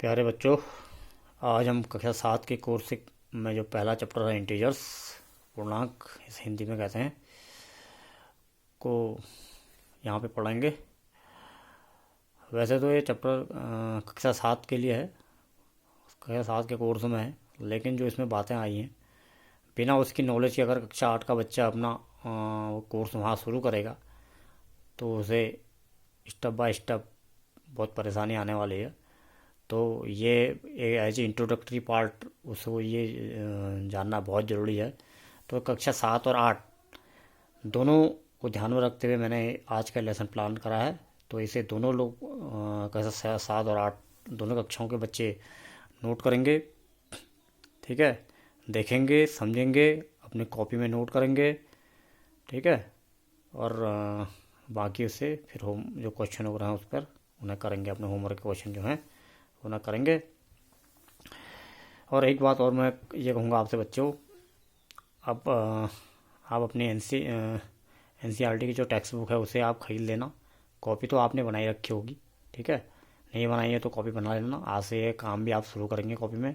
प्यारे बच्चों, आज हम कक्षा 7 के कोर्स में जो पहला चैप्टर है इंटीजर्स, पूर्णांक इस हिंदी में कहते हैं, को यहाँ पे पढ़ेंगे। वैसे तो ये चैप्टर कक्षा 7 के लिए है, कक्षा 7 के कोर्स में है, लेकिन जो इसमें बातें आई हैं बिना उसकी नॉलेज के अगर कक्षा 8 का बच्चा अपना कोर्स वहाँ शुरू करेगा तो उसे स्टेप बाय स्टेप बहुत परेशानी आने वाली है। तो ये एज ए इंट्रोडक्टरी पार्ट उसको ये जानना बहुत ज़रूरी है। तो कक्षा 7 और 8 दोनों को ध्यान में रखते हुए मैंने आज का लेसन प्लान करा है। तो इसे दोनों लोग कक्षा 7 और 8 दोनों कक्षाओं के बच्चे नोट करेंगे, ठीक है, देखेंगे, समझेंगे, अपनी कॉपी में नोट करेंगे, ठीक है, और बाकी उससे फिर होम जो क्वेश्चन हो रहे हैं उस पर उन्हें करेंगे, अपने होमवर्क के क्वेश्चन जो हैं उन्हें करेंगे। और एक बात और मैं ये कहूँगा आपसे बच्चों, अब आप अपनी एनसीईआरटी की जो टेक्स्ट बुक है उसे आप ख़रीद लेना। कॉपी तो आपने बनाई रखी होगी, ठीक है, नहीं बनाई है तो कॉपी बना लेना। आज से ये काम भी आप शुरू करेंगे। कॉपी में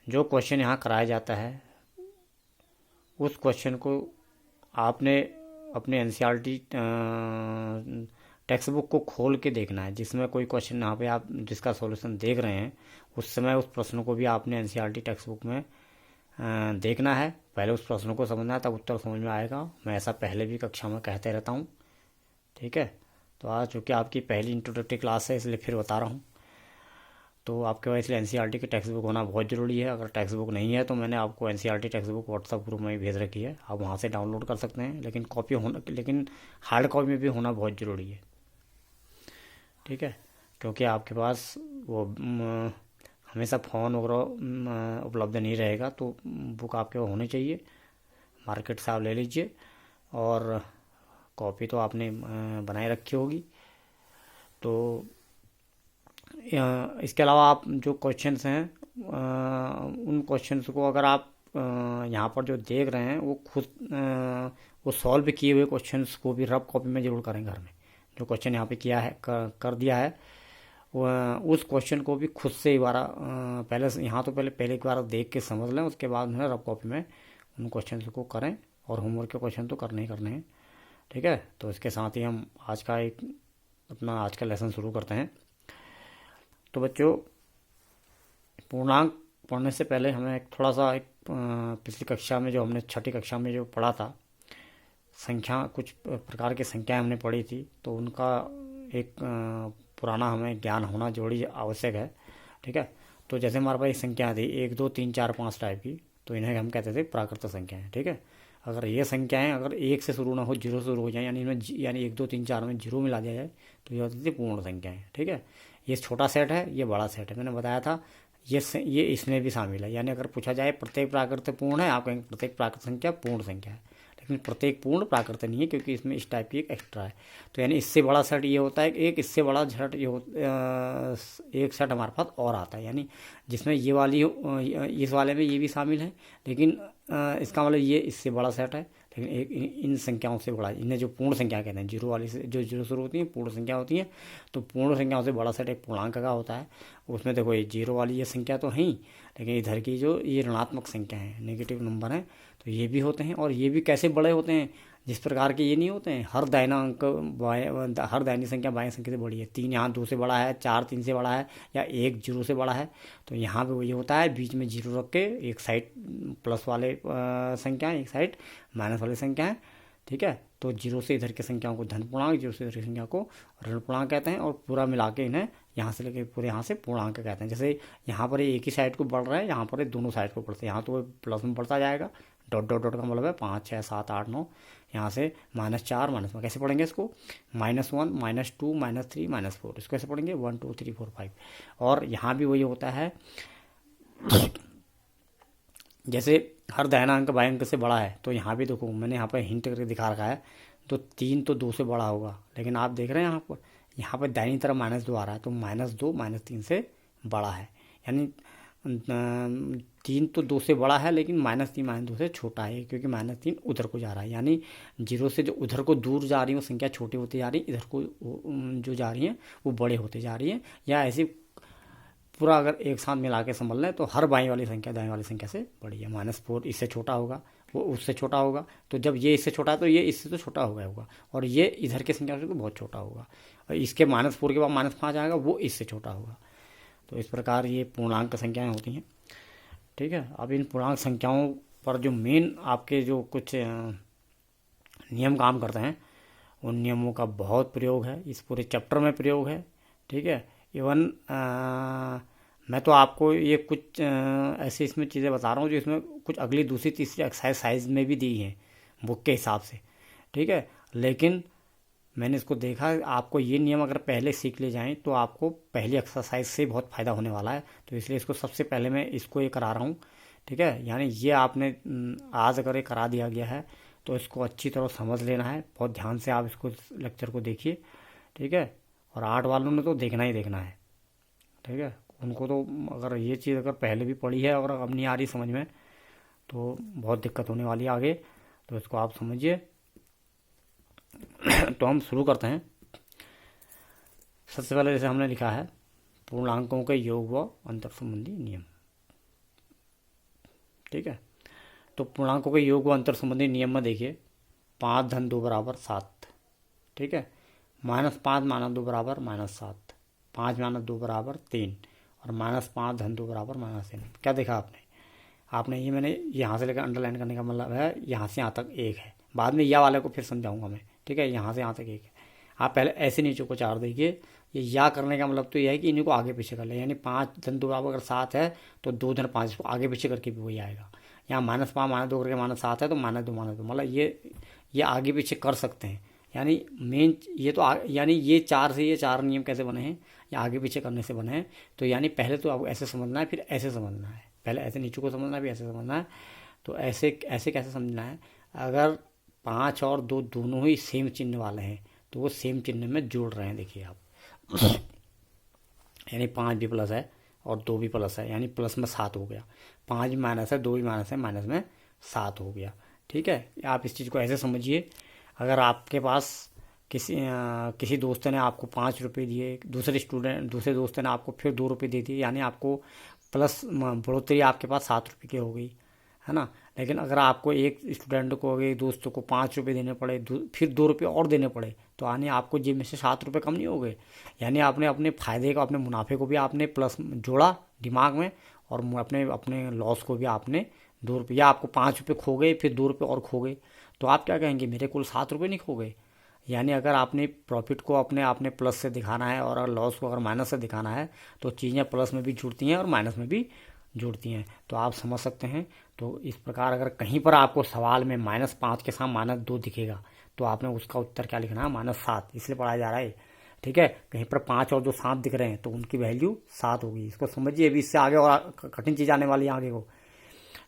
जो क्वेश्चन यहाँ कराया जाता है उस क्वेश्चन को आपने अपने एनसीईआरटी टेक्स्ट बुक को खोल के देखना है। जिसमें कोई क्वेश्चन यहाँ पे आप जिसका सॉल्यूशन देख रहे हैं उस समय उस प्रश्न को भी आपने एनसीईआरटी टेक्स्ट बुक में देखना है। पहले उस प्रश्न को समझना है, तब उत्तर समझ में आएगा। मैं ऐसा पहले भी कक्षा में कहते रहता हूँ, ठीक है। तो आज चूँकि आपकी पहली इंट्रोडक्टरी क्लास है इसलिए फिर बता रहा हूँ। तो आपके पास इसलिए एनसीईआरटी की टेक्स्ट बुक होना बहुत ज़रूरी है। अगर टेक्स्ट बुक नहीं है तो मैंने आपको NCERT text book WhatsApp group में भेज रखी है, आप वहाँ से डाउनलोड कर सकते हैं। लेकिन हार्ड कॉपी में भी होना बहुत ज़रूरी है, ठीक है, क्योंकि आपके पास वो हमेशा फ़ोन वगैरह उपलब्ध नहीं रहेगा। तो बुक आपके पास होनी चाहिए, मार्केट से आप ले लीजिए। और कॉपी तो आपने बनाए रखी होगी। तो इसके अलावा आप जो क्वेश्चंस हैं उन क्वेश्चंस को अगर आप यहाँ पर जो देख रहे हैं वो खुद वो सॉल्व किए हुए क्वेश्चंस को भी रफ कॉपी में ज़रूर करें घर में। जो क्वेश्चन यहाँ पे किया है कर दिया है उस क्वेश्चन को भी खुद से एक बार पहले यहाँ तो पहले एक बार देख के समझ लें, उसके बाद में रफ कॉपी में उन क्वेश्चन को करें। और होमवर्क के क्वेश्चन तो करने ही करने हैं, ठीक है। तो इसके साथ ही हम आज का लेसन शुरू करते हैं। तो बच्चों, पूर्णांक पढ़ने से पहले हमें थोड़ा सा पिछली कक्षा में जो हमने छठी कक्षा में जो पढ़ा था, कुछ प्रकार की संख्याएं हमने पढ़ी थी, तो उनका एक पुराना हमें ज्ञान होना जरूरी आवश्यक है, ठीक है। तो जैसे हमारे पास संख्या थी 1 2 3 4 5 टाइप की, तो इन्हें हम कहते थे प्राकृत संख्याएं, ठीक है। अगर ये संख्याएं अगर 1 से शुरू ना हो, 0 से शुरू हो जाए, यानी 1 2 3 4 में 0 मिला दिया जाए तो ये होती थी पूर्ण संख्याएं, ठीक है। ये छोटा सेट है, ये बड़ा सेट है, मैंने बताया था। ये इसमें भी शामिल है। यानी अगर पूछा जाए प्रत्येक प्राकृत पूर्ण है, आप कहेंगे प्रत्येक प्राकृत संख्या पूर्ण संख्या है, लेकिन प्रत्येक पूर्ण प्राकृत नहीं है, क्योंकि इसमें इस टाइप की एक एक्स्ट्रा है। तो यानी इससे बड़ा सेट ये होता है, एक इससे बड़ा सेट एक सेट हमारे पास और आता है, यानी जिसमें ये वाली इस वाले में ये भी शामिल है, लेकिन इसका मतलब ये इससे बड़ा सेट है, लेकिन एक इन संख्याओं से बड़ा। इन्हें जो पूर्ण संख्या कहते हैं, 0 वाली से जो 0 शुरू होती है पूर्ण संख्या होती है। तो पूर्ण संख्याओं से बड़ा सेट एक पूर्णांक का होता है। उसमें देखो ये 0 वाली ये संख्या तो है ही, लेकिन इधर की जो ये ऋणात्मक संख्या है, नेगेटिव नंबर है, तो ये भी होते हैं। और ये भी कैसे बड़े होते हैं, जिस प्रकार के ये नहीं होते हैं हर दाहिनी संख्या बाएं संख्या से बड़ी है। 3 यहाँ 2 से बड़ा है, 4 3 से बड़ा है, या 1 0 से बड़ा है। तो यहाँ पे वही होता है, बीच में 0 रख के एक साइड प्लस वाले संख्याएं, एक साइड माइनस वाली संख्याएं, ठीक है। तो 0 से इधर की संख्याओं को धन पूर्णांक, 0 से इधर की संख्या को ऋण पूर्णांक कहते हैं। और पूरा मिला के इन्हें यहाँ से लेके पूरे यहाँ से पूर्णांक कहते हैं। जैसे यहाँ पर एक ही साइड को बढ़ रहा है, यहाँ पर दोनों साइड को बढ़ते हैं। यहाँ तो प्लस में बढ़ता जाएगा, डॉट डॉट डॉट का मतलब है 5 6 7 8 9। यहाँ से -4 -1 कैसे पढ़ेंगे इसको, -1 -2 -3 -4, इसको कैसे पढ़ेंगे 1 2 3 4 5। और यहाँ भी वही होता है, जैसे हर दाहिना अंक बाएं अंक से बड़ा है। तो यहाँ भी देखो मैंने यहाँ पर हिंट करके दिखा रखा है, तो 3 तो 2 से बड़ा होगा, लेकिन आप देख रहे हैं यहाँ पर दाहिनी तरफ -2 आ रहा है, तो -2 -3 से बड़ा है। यानी 3 तो 2 से बड़ा है, लेकिन -3 -2 से छोटा है, क्योंकि -3 उधर को जा रहा है। यानी 0 से जो उधर को दूर जा रही है वो संख्या छोटी होती जा रही है, इधर को जो जा रही है वो बड़े होते जा रही है। या ऐसी पूरा अगर एक साथ मिला के संभल लें तो हर बाई वाली संख्या दाएं वाली संख्या से बड़ी है। -4 इससे छोटा होगा, वो उससे छोटा होगा, तो जब ये इससे छोटा है तो ये इससे तो छोटा हो गया होगा, और ये इधर की संख्या से तो बहुत छोटा होगा, और इसके -4 के बाद -5 आएगा, वो इससे छोटा होगा। तो इस प्रकार ये पूर्णांक संख्याएं होती हैं। ठीक है, अब इन पूर्णांक संख्याओं पर जो मेन आपके जो कुछ नियम काम करते हैं, उन नियमों का बहुत प्रयोग है, इस पूरे चैप्टर में प्रयोग है। ठीक है, इवन मैं तो आपको ये कुछ ऐसे इसमें चीज़ें बता रहा हूँ जो इसमें कुछ अगली दूसरी तीसरी एक्सरसाइज में भी दी हैं बुक के हिसाब से। ठीक है, लेकिन मैंने इसको देखा, आपको ये नियम अगर पहले सीख ले जाएं तो आपको पहली एक्सरसाइज से बहुत फ़ायदा होने वाला है, तो इसलिए इसको सबसे पहले मैं इसको ये करा रहा हूँ। ठीक है, यानी ये आपने आज अगर ये करा दिया गया है तो इसको अच्छी तरह समझ लेना है, बहुत ध्यान से आप इसको लेक्चर को देखिए। ठीक है, और 8 वालों ने तो देखना ही देखना है। ठीक है, उनको तो अगर ये चीज़ अगर पहले भी पढ़ी है और अब नहीं आ रही समझ में तो बहुत दिक्कत होने वाली है आगे, तो इसको आप समझिए। तो हम शुरू करते हैं। सबसे पहले जैसे हमने लिखा है पूर्णांकों के योग व अंतर संबंधी नियम। ठीक है, तो पूर्णांकों के योग व अंतर संबंधी नियम में देखिए 5 धन 2 बराबर 7। ठीक है, -5 - 2 बराबर -7, 5 - 2 बराबर 3, और -5 धन 2 बराबर -3। क्या देखा आपने ये मैंने यहाँ से लेकर अंडरलाइन करने का मतलब है यहाँ से यहाँ तक 1 है, बाद में या वाले को फिर समझाऊंगा मैं। ठीक है, यहाँ से यहाँ तक 1 है। आप पहले ऐसे नीचे को 4 देखिए। ये या करने का मतलब तो ये है कि इन्हीं को आगे पीछे कर ले, यानी 5 धन 2 बराबर अगर 7 है तो 2 धन 5 को आगे पीछे करके भी वही आएगा। यहाँ -5 - 2 करके -7 है तो -2 मतलब ये आगे पीछे कर सकते हैं। यानी मेन ये तो यानी ये 4 से ये 4 नियम कैसे बने हैं, ये आगे पीछे करने से बने हैं। तो यानी पहले तो आपको ऐसे समझना है, फिर ऐसे समझना है, पहले ऐसे नीचे को समझना है, फिर ऐसे समझना है। तो ऐसे कैसे समझना है, अगर 5 और 2 दोनों ही सेम चिन्ह वाले हैं तो वो सेम चिन्ह में जोड़ रहे हैं। देखिए आप यानी 5 भी प्लस है और 2 भी प्लस है, यानी प्लस में 7 हो गया। 5 भी माइनस है, 2 भी माइनस है, माइनस में 7 हो गया। ठीक है, आप इस चीज़ को ऐसे समझिए। अगर आपके पास किसी दोस्त ने आपको 5 रुपये दिए, दूसरे दोस्त ने आपको फिर 2 रुपये दे दिए, यानी आपको प्लस बढ़ोतरी आपके पास 7 रुपये की हो गई, है ना। लेकिन अगर आपको एक स्टूडेंट को एक दोस्तों को 5 रुपये देने पड़े, फिर 2 रुपये और देने पड़े, तो यानी आपको जेब में से 7 रुपये कम नहीं हो गए। यानी आपने अपने फ़ायदे को, अपने मुनाफे को भी आपने प्लस जोड़ा दिमाग में, और अपने लॉस को भी आपने 2 रुपये, या आपको 5 रुपये खो गए फिर 2 रुपये और खो गए, तो आप क्या कहेंगे, मेरे कुल 7 रुपये नहीं खो गए। यानी अगर आपने प्रॉफिट को आपने प्लस से दिखाना है और लॉस को अगर माइनस से दिखाना है तो चीज़ें प्लस में भी जुड़ती हैं और माइनस में भी जुड़ती हैं। तो आप समझ सकते हैं। तो इस प्रकार अगर कहीं पर आपको सवाल में -5 के साथ -2 दिखेगा तो आपने उसका उत्तर क्या लिखना है, -7, इसलिए पढ़ाया जा रहा है। ठीक है, कहीं पर 5 और 2 7 दिख रहे हैं तो उनकी वैल्यू 7 होगी। इसको समझिए, अभी इससे आगे और कठिन चीज़ आने वाली है आगे को।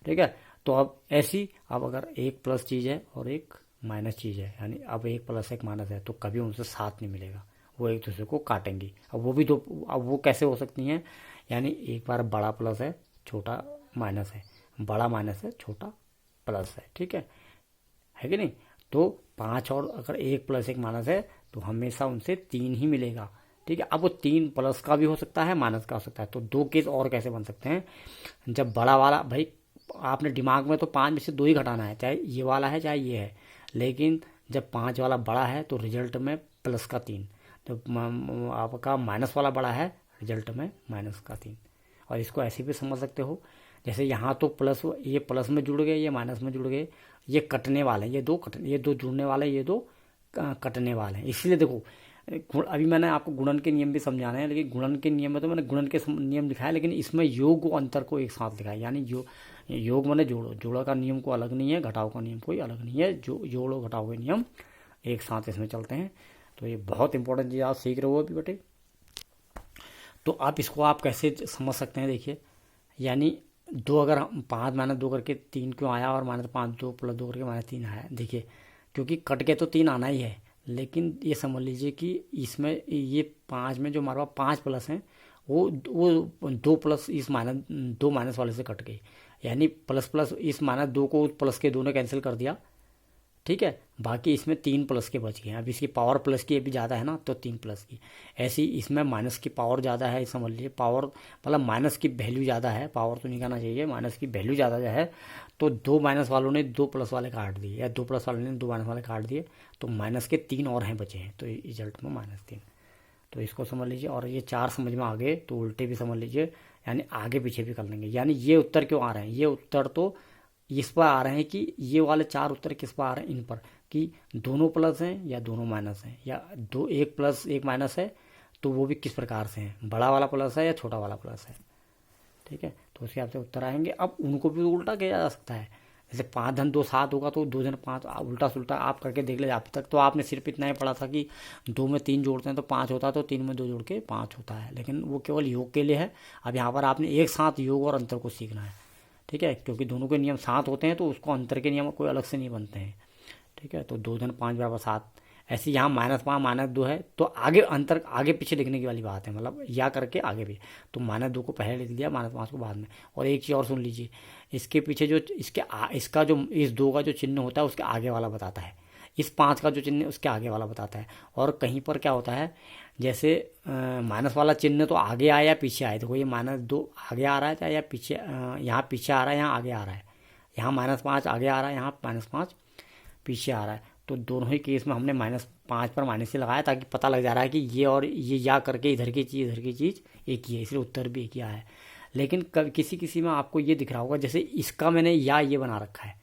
ठीक है, तो अब अगर एक प्लस चीज़ है और एक माइनस चीज़ है, यानी अब एक प्लस एक माइनस है, तो कभी उनसे साथ नहीं मिलेगा, वो एक दूसरे को काटेंगी। अब वो कैसे हो सकती हैं, यानी एक बार बड़ा प्लस है छोटा माइनस है, बड़ा माइनस है छोटा प्लस है। ठीक है कि नहीं। तो 5 और अगर एक प्लस एक माइनस है तो हमेशा उनसे 3 ही मिलेगा। ठीक है, अब वो 3 प्लस का भी हो सकता है, माइनस का हो सकता है। तो 2 केस और कैसे बन सकते हैं, जब बड़ा वाला, भाई आपने दिमाग में तो 5 में से 2 ही घटाना है, चाहे ये वाला है चाहे ये है, लेकिन जब 5 वाला बड़ा है तो रिजल्ट में प्लस का 3, जब आपका माइनस वाला बड़ा है रिजल्ट में माइनस का 3। और इसको ऐसे भी समझ सकते हो, जैसे यहाँ तो प्लस, ये प्लस में जुड़ गए, ये माइनस में जुड़ गए, ये कटने वाले हैं, ये दो जुड़ने वाले, ये 2 कटने वाले हैं। इसलिए देखो, अभी मैंने आपको गुणन के नियम भी समझाने हैं, लेकिन गुणन के नियम में तो मैंने गुणन के नियम दिखाए, लेकिन इसमें योग और अंतर को एक साथ लिखा है। यानी योग मैंने जोड़ो का नियम को अलग नहीं है, घटाव का नियम कोई अलग नहीं है, जो जोड़ो घटाव के नियम एक साथ इसमें चलते हैं। तो ये बहुत इंपॉर्टेंट चीज़ आप सीख रहे हो अभी बेटे। तो आप इसको आप कैसे समझ सकते हैं, देखिए, यानी 2 अगर 5 - 2 करके 3 क्यों आया, और -5 2 + 2 करके -3 आया, देखिए क्योंकि कट के तो 3 आना ही है, लेकिन ये समझ लीजिए कि इसमें ये 5 में जो हमारे पास 5 प्लस हैं वो 2 प्लस इस -2 माइनस वाले से कट गई, यानी प्लस इस -2 को प्लस के 2 ने कैंसिल कर दिया, ठीक है। बाकी इसमें 3 प्लस के बच गए हैं। अब इसकी पावर प्लस की भी ज़्यादा है ना, तो 3 प्लस की। ऐसी इसमें माइनस की पावर ज़्यादा है, समझ लीजिए पावर मतलब माइनस की वैल्यू ज़्यादा है, पावर तो नहीं कहना चाहिए, माइनस की वैल्यू ज़्यादा जो है। तो 2 माइनस वालों ने 2 प्लस वाले काट दिए, या 2 प्लस वालों ने 2 माइनस वाले काट दिए, तो माइनस के 3 और हैं बचे हैं, तो रिजल्ट में -3। तो इसको समझ लीजिए। और ये 4 समझ में आ गए तो उल्टे भी समझ लीजिए, यानी आगे पीछे भी कर लेंगे। यानी ये उत्तर क्यों आ रहे हैं, ये उत्तर तो इस पर आ रहे हैं कि ये वाले 4 उत्तर किस पर आ रहे हैं, इन पर, कि दोनों प्लस हैं या दोनों माइनस हैं, या एक प्लस एक माइनस है, तो वो भी किस प्रकार से हैं, बड़ा वाला प्लस है या छोटा वाला प्लस है। ठीक है, तो उसके आपसे उत्तर आएंगे। अब उनको भी उल्टा किया जा सकता है। जैसे 5 धन 2 7 होगा, तो 2 धन 5 उल्टा सुल्टा आप करके देख ले। अभी तक तो आपने सिर्फ इतना ही पढ़ा था कि 2 में 3 जोड़ते हैं तो 5 होता है, तो 3 में 2 जोड़ के 5 होता है, लेकिन वो केवल योग के लिए है। अब यहाँ पर आपने एक साथ योग और अंतर को सीखना है। ठीक है, क्योंकि दोनों के नियम साथ होते हैं, तो उसको अंतर के नियम कोई अलग से नहीं बनते हैं। ठीक है, तो 2 धन 5 बराबर 7। ऐसे यहाँ -5 -2 है, तो आगे अंतर आगे पीछे लिखने की वाली बात है, मतलब या करके आगे भी। तो -2 को पहले लिख दिया, -5 को बाद में। और एक चीज़ और सुन लीजिए, इसके पीछे जो इसका जो इस 2 का जो चिन्ह होता है उसके आगे वाला बताता है, इस 5 का जो चिन्ह है उसके आगे वाला बताता है। और कहीं पर क्या होता है, जैसे माइनस वाला चिन्ह तो आगे आया या पीछे आए, देखो ये -2 आगे आ रहा है, चाहे या पीछे, यहाँ पीछे आ रहा है, यहाँ आगे आ रहा है, यहाँ -5 आगे आ रहा है, यहाँ -5 पीछे आ रहा है। तो दोनों ही केस में हमने -5 पर माइनस से लगाया, ताकि पता लग जा रहा है कि ये और ये या करके इधर की चीज़ इधर की चीज़ एक ही है, इसलिए उत्तर भी एक ही आया है। लेकिन कभी किसी किसी में आपको ये दिख रहा होगा, जैसे इसका मैंने या ये बना रखा है,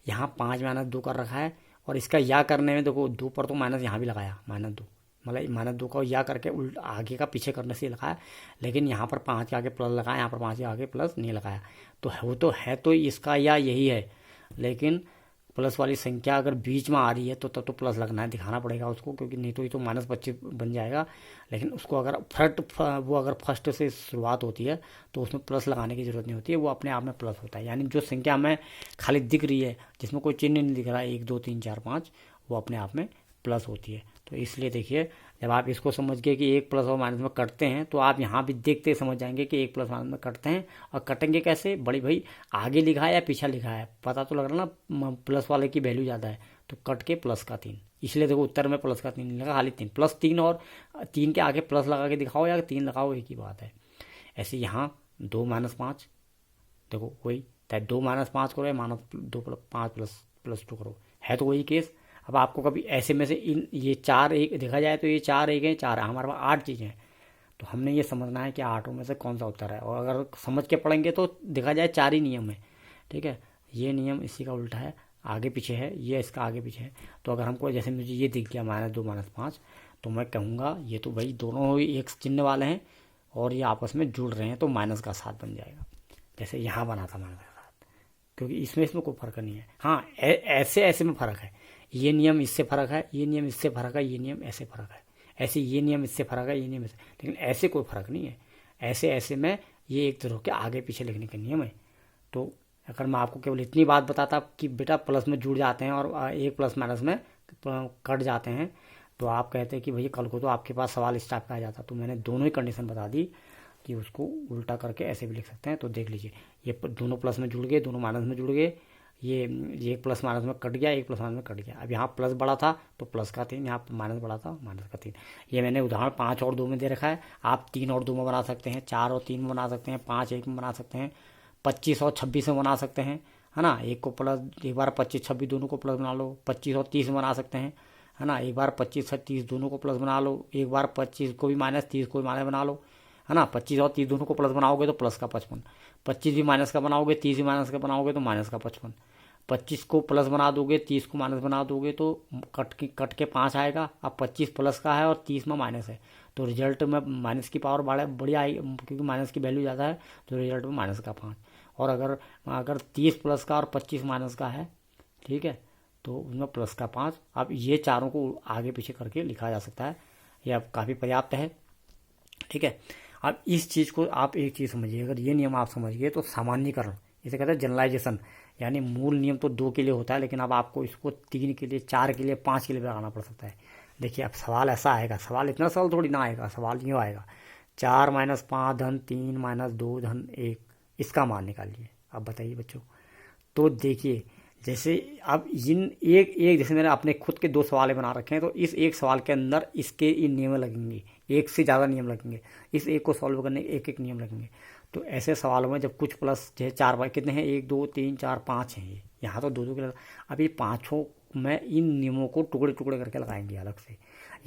यहाँ 5 -2 कर रखा है, और इसका या करने में देखो 2 पर तो माइनस यहाँ भी लगाया, -2 मतलब -2 का या करके उल्टा आगे का पीछे करने से लगाया, लेकिन यहाँ पर 5 के आगे प्लस लगाया, यहाँ पर 5 के आगे प्लस नहीं लगाया। तो वो तो है, तो इसका या यही है, लेकिन प्लस वाली संख्या अगर बीच में आ रही है तो तब तो प्लस लगना है, दिखाना पड़ेगा उसको, क्योंकि नहीं तो ये तो -25 बन जाएगा। लेकिन उसको अगर वो अगर फर्स्ट से शुरुआत होती है तो उसमें प्लस लगाने की ज़रूरत नहीं होती है, वो अपने आप में प्लस होता है। यानी जो संख्या हमें खाली दिख रही है, जिसमें कोई चिन्ह नहीं दिख रहा है, 1 2 3 4 5, वो अपने आप में प्लस होती है। तो इसलिए देखिए, जब आप इसको समझ गए कि 1 प्लस और माइनस में कटते हैं, तो आप यहाँ भी देखते समझ जाएंगे कि 1 प्लस माइनस में कटते हैं। और कटेंगे कैसे, बड़ी भाई आगे लिखा है या पीछे लिखा है, पता तो लग रहा ना, प्लस वाले की वैल्यू ज़्यादा है, तो कट के प्लस का 3। इसलिए देखो उत्तर में प्लस का 3 नहीं लगा, खाली 3 +3, और 3 के आगे प्लस लगा के दिखाओ या 3 लगाओ, एक ही बात है। ऐसे यहाँ 2 -5, देखो वही, 2 -5 करो या -2 5 +2 करो, है तो वही केस। अब आपको कभी ऐसे में से इन ये 4 एक देखा जाए तो ये 4 एक है, 4 है, हमारे पास 8 चीज़ें हैं, तो हमने ये समझना है कि 8 में से कौन सा उत्तर है। और अगर समझ के पढ़ेंगे तो देखा जाए 4 ही नियम है। ठीक है, ये नियम इसी का उल्टा है, आगे पीछे है, ये इसका आगे पीछे है। तो अगर हमको जैसे मुझे ये दिख गया -2 -5, तो मैं कहूँगा ये तो भाई दोनों ही एक चिन्ह वाले हैं और ये आपस में जुड़ रहे हैं, तो -7 बन जाएगा। जैसे यहाँ बना था -7, क्योंकि इसमें कोई फर्क नहीं है। हाँ, ऐसे ऐसे में फ़र्क है, ये नियम इससे फ़र्क है, ये नियम इससे फ़र्क है, ये नियम ऐसे फ़र्क है, ऐसे ये नियम इससे फ़र्क है, ये नियम इससे, लेकिन ऐसे कोई फ़र्क नहीं है। ऐसे ऐसे में ये एक तरह के आगे पीछे लिखने के नियम है। तो अगर मैं आपको केवल इतनी बात बताता कि बेटा प्लस में जुड़ जाते हैं और एक प्लस माइनस में कट जाते हैं, तो आप कहते हैं कि भैया कल को तो आपके पास सवाल इस टाइप का आ जाता। तो मैंने दोनों ही कंडीशन बता दी कि उसको उल्टा करके ऐसे भी लिख सकते हैं। तो देख लीजिए, ये दोनों प्लस में जुड़ गए, दोनों माइनस में जुड़ गए, ये एक प्लस माइनस में कट गया, एक प्लस माइनस में कट गया। अब यहाँ प्लस बड़ा था तो प्लस का 3, यहाँ माइनस बड़ा था माइनस का 3। ये मैंने उदाहरण 5 और 2 में दे रखा है। आप 3 और 2 में बना सकते हैं, 4 और 3 में बना सकते हैं, 5 1 में बना सकते हैं, 25 और 26 में बना सकते हैं, है ना। एक को प्लस, एक बार 25 26 दोनों को प्लस बना लो। 25 और 30 में बना सकते हैं, है ना। एक बार 25 30 दोनों को प्लस बना लो। एक बार 25 को भी माइनस, 30 को भी माइनस बना लो, है ना। 25 और 30 दोनों को प्लस बनाओगे तो प्लस का 55। 25 भी माइनस का बनाओगे, 30 भी माइनस का बनाओगे तो माइनस का 55। 25 को प्लस बना दोगे, 30 को माइनस बना दोगे तो कट के 5 आएगा। अब 25 प्लस का है और 30 में माइनस है, तो रिजल्ट में माइनस की पावर बढ़िया आई, क्योंकि माइनस की वैल्यू ज़्यादा है, तो रिजल्ट में माइनस का 5। और अगर 30 प्लस का और 25 माइनस का है, ठीक है, तो उसमें प्लस का 5। अब ये चारों को आगे पीछे करके लिखा जा सकता है, यह काफ़ी पर्याप्त है, ठीक है। अब इस चीज़ को आप एक चीज़ समझिए, अगर ये नियम आप समझ गए तो सामान्यीकरण, इसे कहते हैं जनरलाइजेशन, यानी मूल नियम तो 2 के लिए होता है, लेकिन अब आपको इसको 3 के लिए, 4 के लिए, 5 के लिए लगाना पड़ सकता है। देखिए अब सवाल ऐसा आएगा, सवाल इतना सवाल थोड़ी ना आएगा, सवाल यूँ आएगा 4 - 5 धन 3 - 2 धन 1, इसका मान निकालिए। अब बताइए बच्चों, तो देखिए जैसे अब इन एक एक जैसे मैंने अपने खुद के 2 सवाल बना रखे हैं, तो इस एक सवाल के अंदर इसके इन नियम लगेंगे, एक से ज़्यादा नियम लगेंगे, इस एक को सॉल्व करने के एक एक नियम लगेंगे। तो ऐसे सवालों में जब कुछ प्लस जैसे 4 बार कितने हैं, 1 2 3 4 5 हैं, ये यहाँ तो 2 2 के अब ये पाँचों में इन नियमों को टुकड़े टुकड़े करके लगाएंगे अलग से।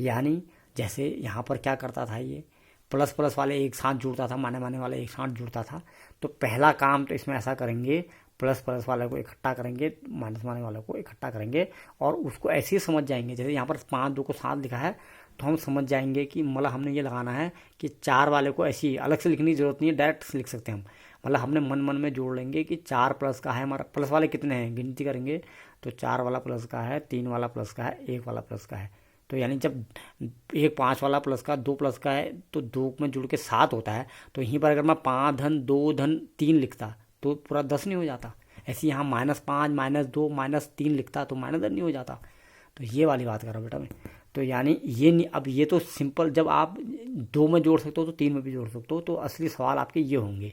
यानी जैसे यहाँ पर क्या करता था, ये प्लस प्लस वाले एक साथ जुड़ता था, माने माने वाले एक साथ जुड़ता था। तो पहला काम तो इसमें ऐसा करेंगे, प्लस प्लस वाले को इकट्ठा करेंगे, माइनस माने वाले को इकट्ठा करेंगे, और उसको ऐसे ही समझ जाएंगे। जैसे यहाँ पर 5 2 को 7 लिखा है, तो हम समझ जाएंगे कि मतलब हमने ये लगाना है कि 4 वाले को ऐसी अलग से लिखने की जरूरत नहीं है, डायरेक्ट लिख सकते हैं हम। मतलब हमने मन मन में जोड़ लेंगे कि 4 प्लस का है हमारा, प्लस वाले कितने हैं गिनती करेंगे, तो 4 वाला प्लस का है, 3 वाला प्लस का है, 1 वाला प्लस का है। तो यानी जब एक 5 वाला प्लस का 2 प्लस का है, तो 2 में जुड़ के 7 होता है। तो यहीं पर अगर मैं 5 धन 2 धन 3 लिखता तो पूरा 10 नहीं हो जाता। ऐसे यहाँ -5 -2 -3 लिखता तो -10 नहीं हो जाता। तो ये वाली बात कर रहा हूँ बेटा मैं। तो यानी ये नहीं, अब ये तो सिंपल, जब आप 2 में जोड़ सकते हो तो 3 में भी जोड़ सकते हो। तो असली सवाल आपके ये होंगे।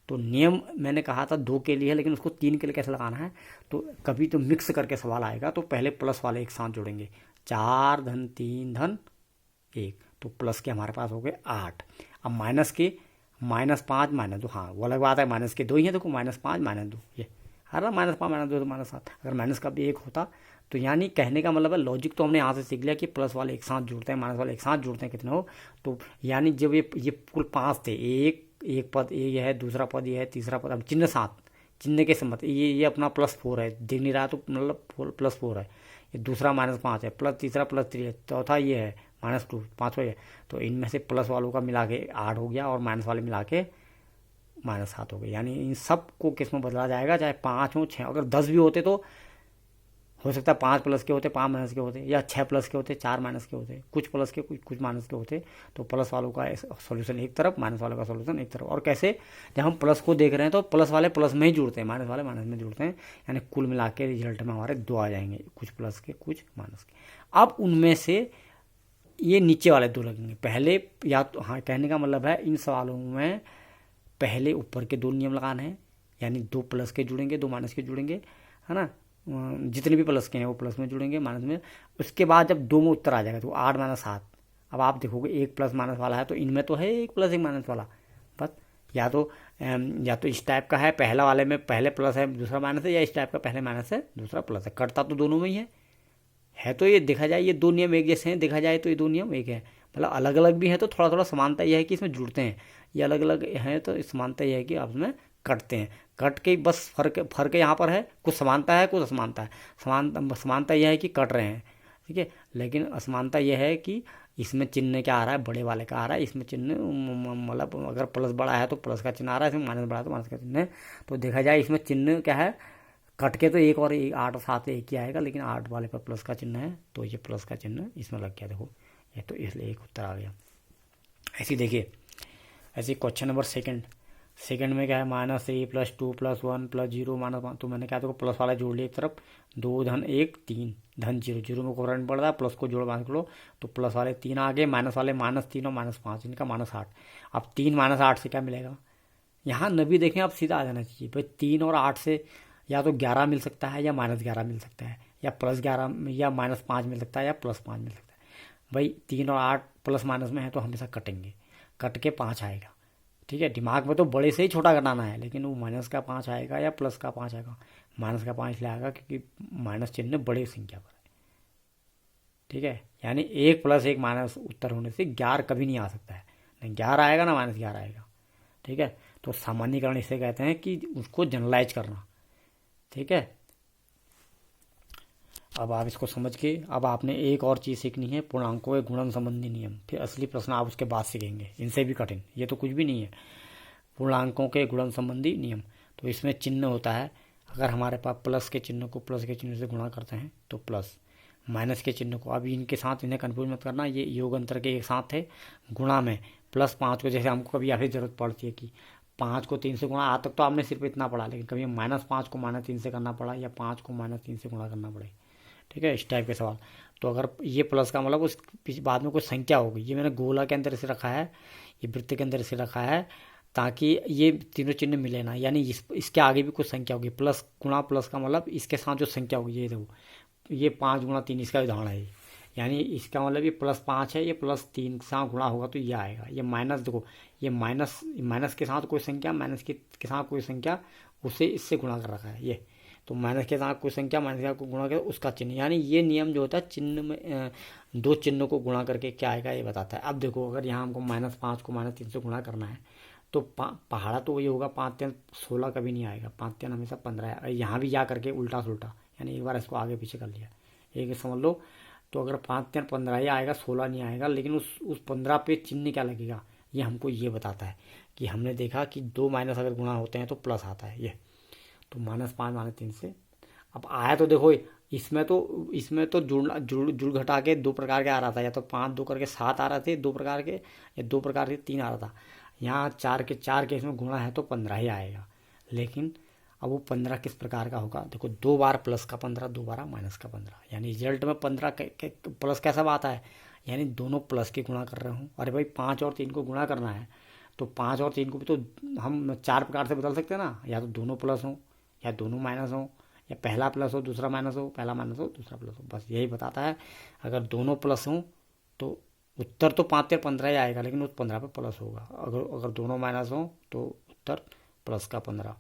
तो नियम मैंने कहा था 2 के लिए है, लेकिन उसको 3 के लिए कैसे लगाना है, तो कभी तो मिक्स करके सवाल आएगा। तो पहले प्लस वाले एक साथ जोड़ेंगे, 4 धन 3 धन 1, तो प्लस के हमारे पास हो गए 8। अब माइनस के -5 -2, हाँ वो अलग बात है, माइनस के 2 ही है, देखो -5 -2 ये है ना, -5 -2 तो -7। अगर माइनस का भी 1 होता, तो यानी कहने का मतलब है, लॉजिक तो हमने यहाँ से सीख लिया कि प्लस वाले एक साथ जुड़ते हैं, माइनस वाले एक साथ जुड़ते हैं, कितने हो। तो यानी जब ये कुल 5 थे, एक पद ये है, दूसरा पद ये है, तीसरा पद, अब चिन्ह 7, चिन्ह के सम्मत ये अपना +4 है, दिख नहीं रहा तो मतलब +4 है। ये दूसरा -5 है, प्लस तीसरा +3 है, चौथा ये है -2, पाँचवा ये। तो इनमें से प्लस वालों का मिला के 8 हो गया, और माइनस वाले मिला के -7 हो गए। यानी इन सब को किस में बदला जाएगा, चाहे 5 हो 6, अगर 10 भी होते तो हो सकता है 5 प्लस के होते, 5 माइनस के होते, या 6 प्लस के होते, 4 माइनस के होते, कुछ प्लस के कुछ माइनस के होते। तो प्लस वालों का सॉल्यूशन एक तरफ, माइनस वालों का सॉल्यूशन एक तरफ। और कैसे, जब हम प्लस को देख रहे हैं तो प्लस वाले प्लस में ही जुड़ते हैं, माइनस वाले माइनस में जुड़ते हैं। यानी कुल मिला के रिजल्ट में हमारे 2 आ जाएंगे, कुछ प्लस के कुछ माइनस के। अब उनमें से ये नीचे वाले 2 लगेंगे पहले, या तो हाँ, कहने का मतलब है इन सवालों में पहले ऊपर के 2 नियम लगाने हैं, यानी 2 प्लस के जुड़ेंगे, 2 माइनस के जुड़ेंगे, है ना। जितने भी प्लस के हैं वो प्लस में जुड़ेंगे, माइनस में। उसके बाद जब 2 में उत्तर आ जाएगा तो 8 -7। अब आप देखोगे 1 प्लस माइनस वाला है, तो इनमें तो है 1 प्लस 1 माइनस वाला, बस या तो इस टाइप का है, पहला वाले में पहले प्लस है दूसरा माइनस है, या इस टाइप का पहले माइनस है दूसरा प्लस है। कटता तो दोनों में ही है। तो ये देखा जाए ये 2 नियम एक जैसे हैं, देखा जाए तो ये 2 नियम एक है। मतलब अलग अलग भी है, तो थोड़ा थोड़ा समानता यह है कि इसमें जुड़ते हैं। ये अलग अलग है तो समानता यह है कि आप इसमें कटते हैं। कट के बस फर्क यहाँ पर है, कुछ समानता है कुछ असमानता है। समानता यह है कि कट रहे हैं, ठीक है। लेकिन असमानता यह है कि इसमें चिन्ह क्या आ रहा है, बड़े वाले का आ रहा है, इसमें चिन्ह मतलब अगर प्लस बड़ा है तो प्लस का चिन्ह आ रहा है, इसमें माइनस बड़ा है तो माइनस का चिन्ह है। तो देखा जाए इसमें चिन्ह क्या है, कट के तो 1 और 8 और 7 एक ही आएगा, लेकिन 8 वाले पर प्लस का चिन्ह है, तो ये प्लस का चिन्ह इसमें लग गया, देखो ये, तो इसलिए एक उत्तर आ गया। ऐसे देखिए, ऐसे क्वेश्चन नंबर सेकंड में क्या है, -3 + 2 + 1 + 0 -1। तो मैंने क्या देखो प्लस वाला जोड़ लिया एक तरफ, 2 धन 1 3 धन 0, 0 में कोरंट बढ़ रहा है, प्लस को जोड़ बांध लो, तो प्लस वाले 3 आ गए, माइनस वाले -3 और -5, इनका -8। अब 3 -8 से क्या मिलेगा, यहाँ न भी देखें, अब सीधा आ जाना चाहिए भाई। 3 और 8 से या तो 11 मिल सकता है, या -11 मिल सकता है, या +11 या -5 मिल सकता है, या +5 मिल सकता है। भाई 3 और 8 प्लस माइनस में है तो हमेशा कटेंगे, कट के 5 आएगा, ठीक है। दिमाग में तो बड़े से ही छोटा घटाना है, लेकिन वो माइनस का 5 आएगा या प्लस का 5 आएगा। माइनस का 5 इसलिए आएगा क्योंकि माइनस चिन्ह बड़ी संख्या पर है, ठीक है। यानी 1 + 1 माइनस उत्तर होने से 11 कभी नहीं आ सकता है, ना 11 आएगा ना -11 आएगा, ठीक है। तो सामान्यीकरण इसे कहते हैं कि उसको जनरलाइज करना, ठीक है। अब आप इसको समझ के, अब आपने एक और चीज़ सीखनी है, पूर्णांकों के गुणन संबंधी नियम। फिर असली प्रश्न आप उसके बाद सीखेंगे, इनसे भी कठिन, ये तो कुछ भी नहीं है। पूर्णांकों के गुणन संबंधी नियम, तो इसमें चिन्ह होता है। अगर हमारे पास प्लस के चिन्ह को प्लस के चिन्ह से गुणा करते हैं तो प्लस, माइनस के चिन्ह को, अब इनके साथ इन्हें कन्फ्यूज मत करना, ये योग अंतर के एक साथ थे। गुणा में +5 को, जैसे हमको कभी ऐसी जरूरत पड़ती है कि 5 को 3 से गुणा, आज तक तो आपने सिर्फ इतना पढ़ा, लेकिन कभी -5 को -3 से करना पड़ा, या 5 को -3 से गुणा करना पड़े, ठीक है, इस टाइप के सवाल। तो अगर ये प्लस का मतलब उस बाद में कोई संख्या होगी, ये मैंने गोला के अंदर से रखा है, ये वृत्त के अंदर से रखा है, ताकि ये तीनों चिन्ह मिले ना, यानी इसके आगे भी कुछ संख्या होगी, प्लस गुणा प्लस का मतलब इसके साथ जो संख्या होगी, ये देखो ये 5 गुणा 3 इसका उदाहरण है यानी इसका मतलब ये +5 है, ये +3 के साथ गुणा होगा तो ये आएगा। ये माइनस, देखो ये माइनस, माइनस के साथ कोई संख्या, माइनस के साथ कोई संख्या, उसे इससे गुणा कर रखा है ये, तो माइनस के साथ कोई संख्या, माइनस के साथ कोई गुणा कर उसका चिन्ह, यानी ये नियम जो होता है चिन्ह में दो चिन्हों को गुणा करके क्या आएगा ये बताता है। अब देखो अगर यहाँ हमको -5 को -3 से गुणा करना है तो पहाड़ा तो वही होगा, 5×3 = 16 कभी नहीं आएगा, 5×3 हमेशा 15 है। यहाँ भी जा करके उल्टा सुल्टा, यानी एक बार इसको आगे पीछे कर लिया, एक समझ लो। तो अगर 5×3 15 ही आएगा, 16 नहीं आएगा, लेकिन उस 15 पे चिन्ह क्या लगेगा, ये हमको ये बताता है कि हमने देखा कि 2 माइनस अगर गुणा होते हैं तो प्लस आता है ये, तो -5 -3 से अब आया। तो देखो इसमें तो जुड़ घटा के 2 प्रकार के आ रहा था, या तो 5 2 करके 7 आ रहे थे 2 प्रकार के, या 2 प्रकार के 3 आ रहा था। यहाँ 4 के इसमें गुणा है तो 15 ही आएगा, लेकिन अब वो 15 किस प्रकार का होगा, देखो 2 बार प्लस का 15, 2 बार माइनस का 15, यानी रिजल्ट में 15 प्लस कैसा आता है, यानी दोनों प्लस के गुणा कर रहा हूँ। अरे भाई 5 और 3 को गुणा करना है तो 5 और 3 को भी तो हम 4 प्रकार से बदल सकते हैं ना, या तो दोनों प्लस हो, या दोनों माइनस हो, या पहला प्लस हो दूसरा माइनस हो, पहला माइनस हो दूसरा प्लस हो, बस यही बताता है। अगर दोनों प्लस हों तो उत्तर तो 5×3 = 15 ही आएगा, लेकिन उस 15 पे प्लस होगा। अगर दोनों माइनस हो तो उत्तर प्लस का 15,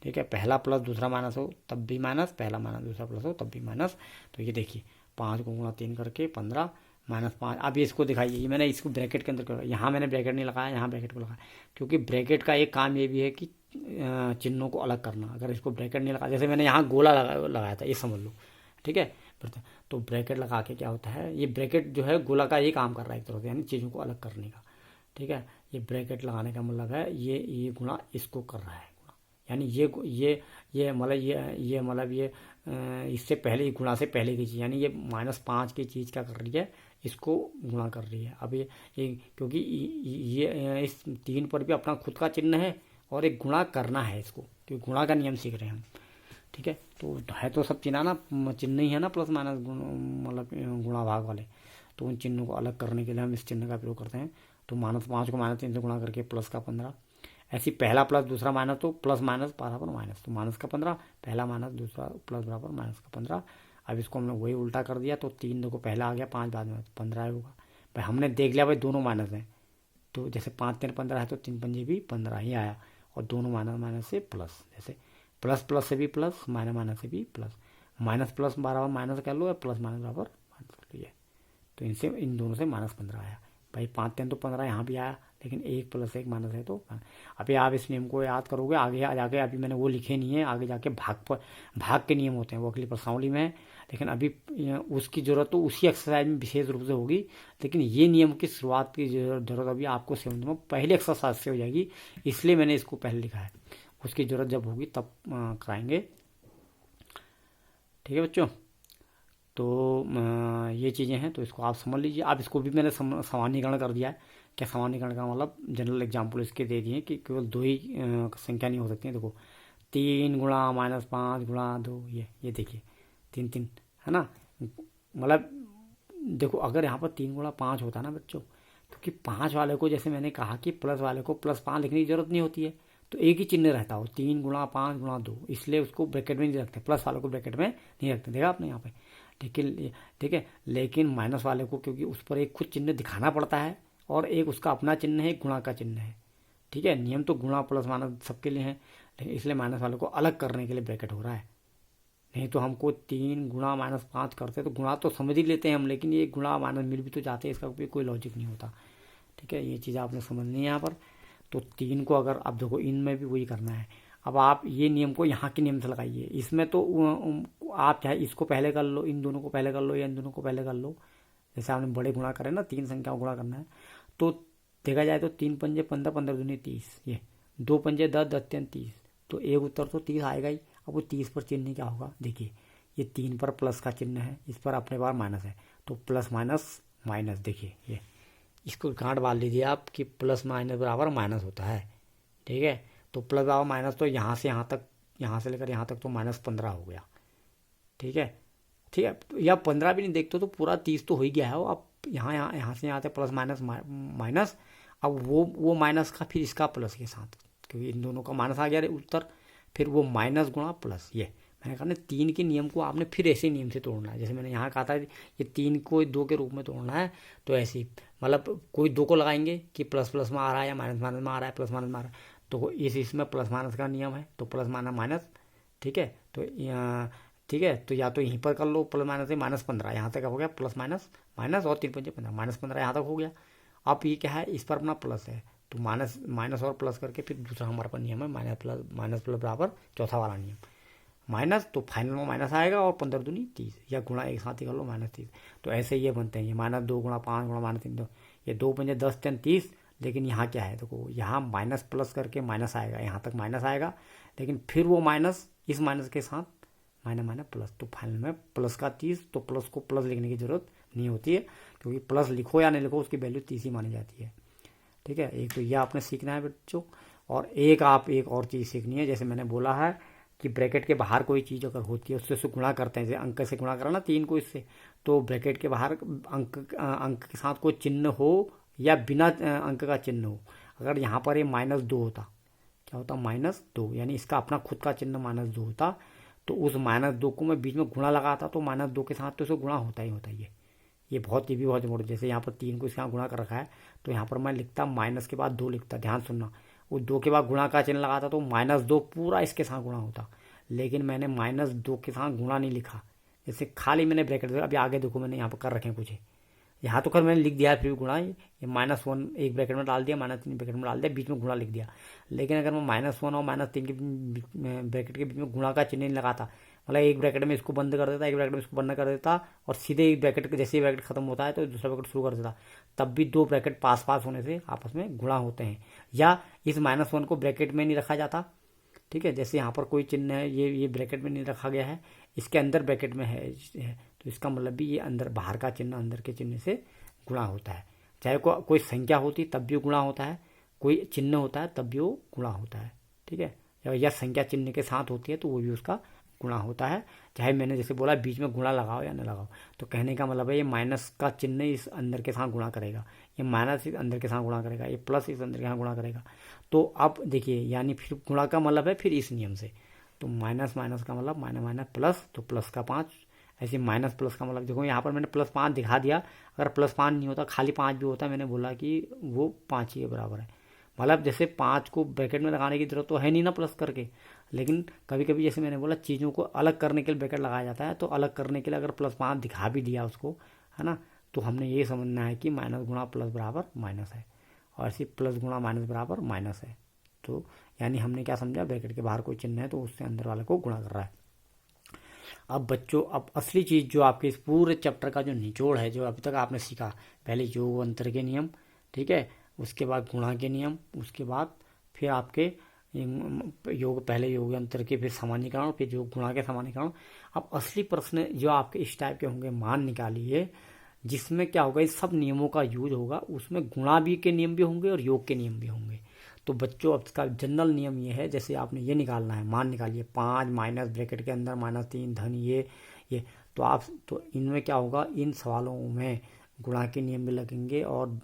ठीक है। पहला प्लस दूसरा माइनस हो तब भी माइनस, पहला माइनस दूसरा प्लस हो तब भी माइनस। तो ये देखिए 5 को गुणा 3 करके 15 -5। अब ये इसको दिखाइए, ये मैंने इसको ब्रैकेट के अंदर कर, यहाँ मैंने ब्रैकेट नहीं लगाया, यहाँ ब्रैकेट को लगाया, क्योंकि ब्रैकेट का एक काम ये भी है कि चिन्हों को अलग करना। अगर इसको ब्रैकेट नहीं लगा, जैसे मैंने यहाँ गोला लगाया था, ये समझ लो, ठीक है। तो ब्रैकेट लगा के क्या होता है, ये ब्रैकेट जो है गोला का ये काम कर रहा है एक तरह से, यानी चीज़ों को अलग करने का, ठीक है। ये ब्रैकेट लगाने का मतलब है ये गुणा इसको कर रहा है, यानी ये मतलब ये इससे पहले गुणा से पहले की चीज़, यानी ये -5 की चीज़ क्या कर रही है, इसको गुणा कर रही है। अब ये क्योंकि ये इस 3 पर भी अपना खुद का चिन्ह है और एक गुणा करना है इसको, क्योंकि गुणा का नियम सीख रहे हैं हम, ठीक है। तो है तो सब चिन्ह ना, चिन्ह ही है ना, प्लस माइनस मतलब गुणा भाग वाले, तो उन चिन्हों को अलग करने के लिए हम इस चिन्ह का प्रयोग करते हैं। तो -5 को -3 से गुणा करके प्लस का 15, ऐसी पहला प्लस दूसरा माइनस, तो प्लस माइनस बराबर माइनस, तो माइनस का 15, पहला माइनस दूसरा प्लस बराबर माइनस का 15। अब इसको हमने वही उल्टा कर दिया, तो 3 देखो पहला आ गया, 5 बाद में 15 होगा। भाई हमने देख लिया भाई दोनों माइनस हैं, तो जैसे 5×3 15 है तो 3×5 भी 15 ही आया, और दोनों माइनस माइनस से प्लस, जैसे प्लस प्लस से भी प्लस, माइनस माइनस से भी प्लस, माइनस प्लस बराबर माइनस कर लो, या प्लस माइनस बराबर माइनस कर लो, तो इन दोनों से -15 आया। भाई 5×3 तो 15 यहाँ भी आया, लेकिन 1 + 1 माइनस है तो अभी आप इस नियम को याद करोगे आगे जाके। अभी मैंने वो लिखे नहीं है, आगे जाके भाग के नियम होते हैं, वो अगली प्रश्नावली में है, लेकिन अभी उसकी ज़रूरत तो उसी एक्सरसाइज में विशेष रूप से होगी। लेकिन ये नियम की शुरुआत की जरूरत अभी आपको 7th में पहले एक्सरसाइज से हो जाएगी, इसलिए मैंने इसको पहले लिखा है। उसकी ज़रूरत जब होगी तब कराएंगे, ठीक है बच्चों। तो ये चीज़ें हैं, तो इसको आप समझ लीजिए। आप इसको भी मैंने सामान्यीकरण कर दिया है। क्या सामान्यीकरण का मतलब, जनरल एग्जाम्पल इसके दे दिए कि केवल 2 ही संख्या नहीं हो सकती है। देखो 3 गुणा -5 गुणा 2, ये देखिए 3 3 है ना। मतलब देखो अगर यहाँ पर 3 गुणा 5 होता ना बच्चों, तो कि 5 वाले को, जैसे मैंने कहा कि प्लस वाले को +5 लिखने की जरूरत नहीं होती है, तो एक ही चिन्ह रहता हो, 3 गुणा 5 गुणा 2, इसलिए उसको ब्रैकेट में नहीं रखते, प्लस वाले को ब्रैकेट में नहीं रखते, देखा आपने यहाँ पे, ठीक है। लेकिन माइनस वाले को, क्योंकि उस पर एक खुद चिन्ह दिखाना पड़ता है, और एक उसका अपना चिन्ह है, गुणा का चिन्ह है, ठीक है। नियम तो गुणा प्लस माइनस सबके लिए है, लेकिन इसलिए माइनस वाले को अलग करने के लिए ब्रैकेट हो रहा है। नहीं तो हमको 3 गुणा -5 करते तो गुणा तो समझ ही लेते हैं हम, लेकिन ये गुणा माइनस मिल भी तो जाते हैं, इसका कोई लॉजिक नहीं होता, ठीक है। ये चीज़ आपने समझनी है यहाँ पर। तो 3 को अगर आप देखो, इनमें भी वही करना है। अब आप ये नियम को यहाँ के नियम से लगाइए, इसमें तो आप चाहे इसको पहले कर लो, इन दोनों को पहले कर लो, या इन दोनों को पहले कर लो, जैसे आपने बड़े गुणा करें ना, 3 संख्याओं गुणा करना है, तो देखा जाए तो 3 पंजे 15, 15 दूनी 30, ये 2 पंजे 10, 10 3 30, तो एक उत्तर तो 30 आएगा ही। अब वो 30 पर चिन्ह क्या होगा, देखिए ये 3 पर प्लस का चिन्ह है, इस पर अपने बार माइनस है, तो प्लस माइनस माइनस, देखिए ये इसको गांठ बांध लीजिए आप कि प्लस माइनस बराबर माइनस होता है, ठीक है। तो प्लस बराबर माइनस, तो यहाँ से यहाँ तक, यहाँ से लेकर यहाँ तक तो -15 हो गया, ठीक है। या 15 भी नहीं देखते तो पूरा 30 तो हो ही गया है। अब यहाँ से यहाँ तक प्लस माइनस माइनस, अब वो माइनस का फिर इसका प्लस के साथ, क्योंकि इन दोनों का माइनस आ गया उत्तर, फिर वो माइनस गुणा प्लस। ये मैंने कहा ना 3 के नियम को आपने फिर ऐसे नियम से तोड़ना है। जैसे मैंने यहाँ कहा था ये 3 को 2 के रूप में तोड़ना है, तो ऐसे ही मतलब कोई 2 को लगाएंगे कि प्लस प्लस में आ रहा है या माइनस माइनस में आ रहा है, प्लस माइनस में आ रहा है, तो इसमें प्लस माइनस का नियम है, तो प्लस माइनस माइनस। ठीक है, तो ठीक है, तो या तो यहीं पर कर लो प्लस माइनस से, -15 यहाँ तक हो गया, प्लस माइनस माइनस और 3 पंजे 15, -15 यहाँ तक हो गया। अब ये क्या है, इस पर अपना प्लस है, तो माइनस माइनस और प्लस करके फिर दूसरा हमारे पास नियम है माइनस प्लस बराबर चौथा वाला नियम, माइनस, तो फाइनल में माइनस आएगा और 15 दूनी 30, या गुणा एक साथ ही कर लो -30। तो ऐसे ये बनते हैं, ये -2 गुणा 5 गुणा -3, तो ये 2 पंजे 10 3 30। लेकिन यहाँ क्या है, देखो यहाँ माइनस प्लस करके माइनस आएगा, यहाँ तक माइनस आएगा, लेकिन फिर वो माइनस इस माइनस के साथ माइनस माइनस प्लस, तो फाइनल में प्लस का 30। तो प्लस को प्लस लिखने की जरूरत नहीं होती है, क्योंकि प्लस लिखो या नहीं लिखो उसकी वैल्यू 30 ही मानी जाती है। ठीक है, एक तो ये आपने सीखना है बच्चों, और एक और चीज़ सीखनी है। जैसे मैंने बोला है कि ब्रैकेट के बाहर कोई चीज़ अगर होती है उससे गुणा करते हैं, जैसे अंक से गुणा करा ना 3 को इससे, तो ब्रैकेट के बाहर अंक के साथ कोई चिन्ह हो या बिना अंक का चिन्ह हो। अगर यहाँ पर ये -2 होता, क्या होता, -2, यानी इसका अपना खुद का चिन्ह -2 होता, तो उस -2 को मैं बीच में गुणा लगाता, तो -2 के साथ तो इसको गुणा होता ही होता है। ये बहुत मोटे, जैसे यहाँ पर 3 को इसके यहाँ गुणा कर रखा है, तो यहाँ पर मैं लिखता माइनस के बाद 2 लिखता, ध्यान सुनना, वो 2 के बाद गुणा का चिन्ह लगाता तो -2 पूरा इसके साथ गुणा होता, लेकिन मैंने -2 के साथ गुणा नहीं लिखा, जैसे खाली मैंने ब्रैकेट, अभी आगे देखो मैंने यहाँ पर कर रखे हैं कुछ, यहाँ तो खैर मैंने लिख दिया है, फिर भी गुणा, ये -1 एक ब्रैकेट में डाल दिया, -3 ब्रैकेट में डाल दिया, बीच में गुणा लिख दिया। लेकिन अगर मैं -1 और -3 के ब्रैकेट के बीच में गुणा का चिन्ह नहीं लगाता, मतलब एक ब्रैकेट में इसको बंद कर देता, एक ब्रैकेट में इसको बंद कर देता, और सीधे एक ब्रैकेट के जैसे ही ब्रैकेट खत्म होता है तो दूसरा ब्रैकेट शुरू कर देता, तब भी 2 ब्रैकेट पास पास होने से आपस में गुणा होते हैं। या इस -1 को ब्रैकेट में नहीं रखा जाता, ठीक है, जैसे यहाँ पर कोई चिन्ह है, ये ब्रैकेट में नहीं रखा गया है, इसके अंदर ब्रैकेट में है, तो इसका मतलब भी ये अंदर बाहर का चिन्ह अंदर के चिन्ह से गुणा होता है। चाहे कोई संख्या होती तब भी गुणा होता है, कोई चिन्ह होता है तब भी वो गुणा होता है। ठीक है, या संख्या चिन्ह के साथ होती है तो वो भी उसका गुणा होता है, चाहे मैंने जैसे बोला बीच में गुणा लगाओ या न लगाओ। तो कहने का मतलब है ये माइनस का चिन्ह इस अंदर के साथ गुणा करेगा, ये माइनस इस अंदर के साथ गुणा करेगा, ये प्लस इस अंदर के साथ गुणा करेगा। तो अब देखिए, यानी फिर गुणा का मतलब है फिर इस नियम से, तो माइनस माइनस का मतलब माइनस माइनस प्लस, तो प्लस का 5, ऐसे माइनस प्लस का मतलब देखो यहाँ पर मैंने +5 दिखा दिया, अगर +5 नहीं होता खाली 5 भी होता, मैंने बोला कि वो 5 ही के बराबर है। मतलब जैसे 5 को ब्रैकेट में लगाने की जरूरत तो है नहीं ना प्लस करके, लेकिन कभी कभी जैसे मैंने बोला चीज़ों को अलग करने के लिए ब्रैकेट लगाया जाता है, तो अलग करने के लिए अगर +5 दिखा भी दिया उसको, है ना, तो हमने ये समझना है कि माइनस गुणा प्लस बराबर माइनस है, और ऐसे प्लस गुणा माइनस बराबर माइनस है। तो यानी हमने क्या समझा, ब्रैकेट के बाहर कोई चिन्ह है तो उससे अंदर वाले को गुणा कर रहा है। अब बच्चों, अब असली चीज़ जो आपके इस पूरे चैप्टर का जो निचोड़ है, जो अभी तक आपने सीखा, पहले योग अंतर के नियम, ठीक है, उसके बाद गुणा के नियम, उसके बाद फिर आपके योग, पहले योग अंतर के, फिर सामान्यीकरण, फिर जो गुणा के सामान्यीकरण। अब असली प्रश्न जो आपके इस टाइप के होंगे, मान निकालिए, जिसमें क्या होगा, इस सब नियमों का यूज होगा, उसमें गुणा भी के नियम भी होंगे और योग के नियम भी होंगे। तो बच्चों अब इसका जनरल नियम ये है, जैसे आपने ये निकालना है, मान निकालिए 5 माइनस ब्रैकेट के अंदर -3 धन ये, तो आप, तो इनमें क्या होगा, इन सवालों में गुणा के नियम भी लगेंगे और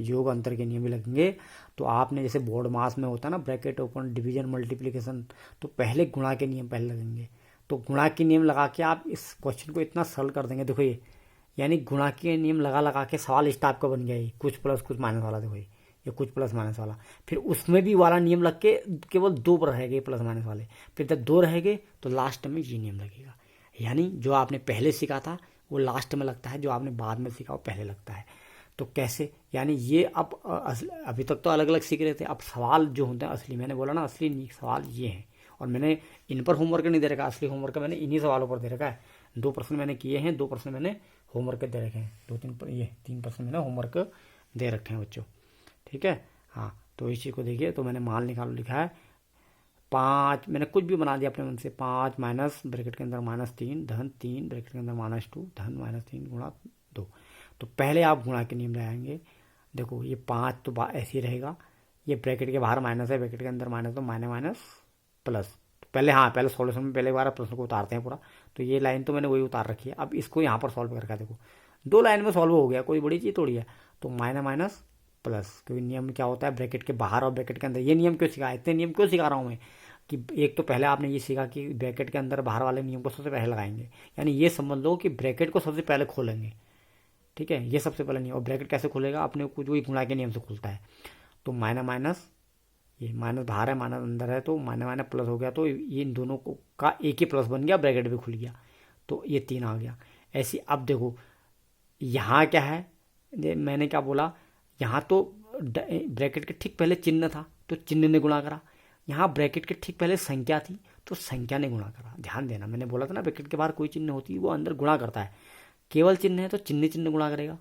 योग अंतर के नियम भी लगेंगे। तो आपने जैसे बोर्ड मास में होता है ना, ब्रैकेट ओपन, डिवीजन, मल्टीप्लिकेशन, तो पहले गुणा के नियम पहले लगेंगे, तो गुणा के नियम लगा के आप इस क्वेश्चन को इतना सरल कर देंगे। देखो ये, यानी गुणा के नियम लगा के सवाल इस टाइप का बन गया, ये कुछ प्लस कुछ माइनस वाला, देखो ये कुछ प्लस माइनस वाला, फिर उसमें भी वाला नियम लग के केवल 2 पर रहेंगे प्लस माइनस वाले, फिर जब 2 रहेंगे तो लास्ट में ये नियम लगेगा। यानी जो आपने पहले सीखा था वो लास्ट में लगता है, जो आपने बाद में सीखा वो पहले लगता है। तो कैसे, यानी ये अब अभी तक तो अलग अलग सीख रहे थे, अब सवाल जो होते हैं असली, मैंने बोला ना असली सवाल ये हैं, और मैंने इन पर होमवर्क नहीं दे रखा, असली होमवर्क मैंने इन्हीं सवालों पर दे रखा है। 2 प्रश्न मैंने किए हैं, 2 प्रश्न मैंने होमवर्क दे रखे हैं, 3 प्रश्न मैंने होमवर्क दे रखे हैं बच्चों। ठीक है, हाँ, तो इसी को देखिए, तो मैंने मान निकालो लिखा है 5, मैंने कुछ भी बना दिया अपने मन से, 5 माइनस ब्रैकेट के अंदर -3 धन 3 ब्रैकेट के अंदर -2 धन -3 गुणा 2। तो पहले आप गुणा के नियम लगाएंगे। देखो ये 5 तो ऐसे ही रहेगा, ये ब्रैकेट के बाहर माइनस है, ब्रैकेट के अंदर माइनस, तो माइनस माइनस प्लस। तो पहले सॉल्यूशन में पहले बार प्रश्न को उतारते हैं पूरा, तो ये लाइन तो मैंने वही उतार रखी है। अब इसको यहाँ पर सॉल्व करके देखो, 2 लाइन में सॉल्व हो गया, कोई बड़ी चीज़ थोड़ी है। तो माइनस माइनस प्लस, क्योंकि नियम में क्या होता है ब्रैकेट के बाहर और ब्रैकेट के अंदर। ये नियम क्यों सिखाया, इतने नियम क्यों सिखा रहा हूँ मैं कि एक तो पहले आपने ये सीखा कि ब्रैकेट के अंदर बाहर वाले नियम को सबसे पहले लगाएंगे, यानी ये समझ लो कि ब्रैकेट को सबसे पहले खोलेंगे। ठीक है, ये सबसे पहले नियम। और ब्रैकेट कैसे खुलेगा, अपने को जो गुणा के नियम से खुलता है। तो माइनस माइनस, ये माइनस बाहर है माइनस अंदर है, तो माइनस माइनस प्लस हो गया, तो ये इन दोनों को का एक ही प्लस बन गया, ब्रैकेट भी खुल गया, तो ये 3 आ गया। ऐसी अब देखो यहाँ क्या है, मैंने क्या बोला, यहाँ तो ब्रैकेट के ठीक पहले चिन्ह था तो चिन्ह ने गुणा करा, यहाँ ब्रैकेट के ठीक पहले संख्या थी तो संख्या ने गुणा करा। ध्यान देना, मैंने बोला था ना ब्रैकेट के बाहर कोई चिन्ह होती है वो अंदर गुणा करता है, केवल चिन्ह है तो चिन्ह चिन्ह गुणा करेगा,